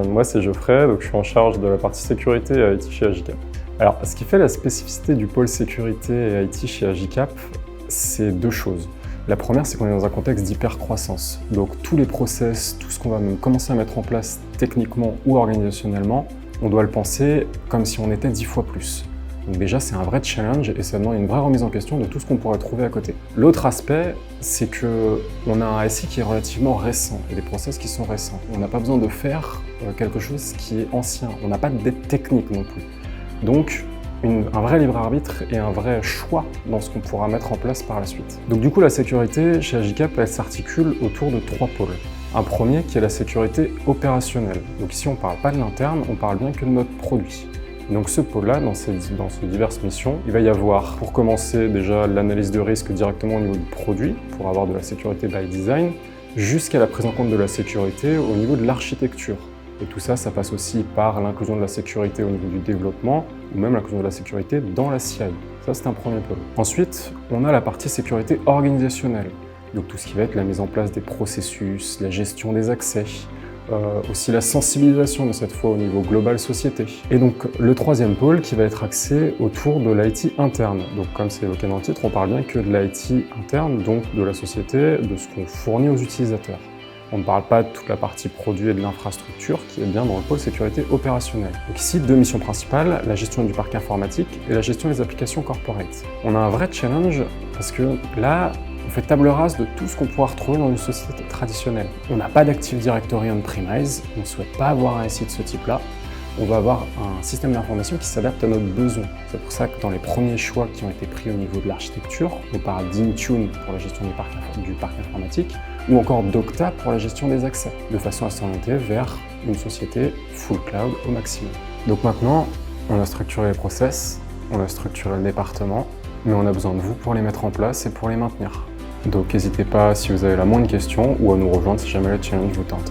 Moi, c'est Geoffrey, donc je suis en charge de la partie sécurité et IT chez Agicap. Alors, ce qui fait la spécificité du pôle sécurité et IT chez Agicap, c'est deux choses. La première, c'est qu'on est dans un contexte d'hyper-croissance. Donc, tous les process, tout ce qu'on va commencer à mettre en place techniquement ou organisationnellement, on doit le penser comme si on était 10 fois plus. Donc déjà, c'est un vrai challenge et ça demande une vraie remise en question de tout ce qu'on pourrait trouver à côté. L'autre aspect, c'est qu'on a un SI qui est relativement récent et des process qui sont récents. On n'a pas besoin de faire quelque chose qui est ancien. On n'a pas de dette technique non plus. Donc, un vrai libre arbitre et un vrai choix dans ce qu'on pourra mettre en place par la suite. Donc du coup, la sécurité chez Agicap, elle s'articule autour de 3 pôles. Un premier qui est la sécurité opérationnelle. Donc ici, on ne parle pas de l'interne, on parle bien que de notre produit. Donc ce pôle-là, dans ces diverses missions, il va y avoir, pour commencer, déjà l'analyse de risque directement au niveau du produit, pour avoir de la sécurité by design, jusqu'à la prise en compte de la sécurité au niveau de l'architecture. Et tout ça, ça passe aussi par l'inclusion de la sécurité au niveau du développement, ou même l'inclusion de la sécurité dans la CI. Ça, c'est un premier pôle. Ensuite, on a la partie sécurité organisationnelle. Donc tout ce qui va être la mise en place des processus, la gestion des accès, aussi la sensibilisation de cette fois au niveau global société. Et donc le troisième pôle qui va être axé autour de l'IT interne. Donc comme c'est évoqué dans le titre, on parle bien que de l'IT interne, donc de la société, de ce qu'on fournit aux utilisateurs. On ne parle pas de toute la partie produit et de l'infrastructure qui est bien dans le pôle sécurité opérationnelle. Donc ici, deux missions principales, la gestion du parc informatique et la gestion des applications corporate. On a un vrai challenge parce que là, on fait table rase de tout ce qu'on pourra retrouver dans une société traditionnelle. On n'a pas d'Active Directory on-premise, on ne souhaite pas avoir un SI de ce type-là. On va avoir un système d'information qui s'adapte à notre besoin. C'est pour ça que dans les premiers choix qui ont été pris au niveau de l'architecture, on parle d'Intune pour la gestion du parc informatique, ou encore d'Octa pour la gestion des accès, de façon à s'orienter vers une société full cloud au maximum. Donc maintenant, on a structuré les process, on a structuré le département, mais on a besoin de vous pour les mettre en place et pour les maintenir. Donc n'hésitez pas si vous avez la moindre question ou à nous rejoindre si jamais le challenge vous tente.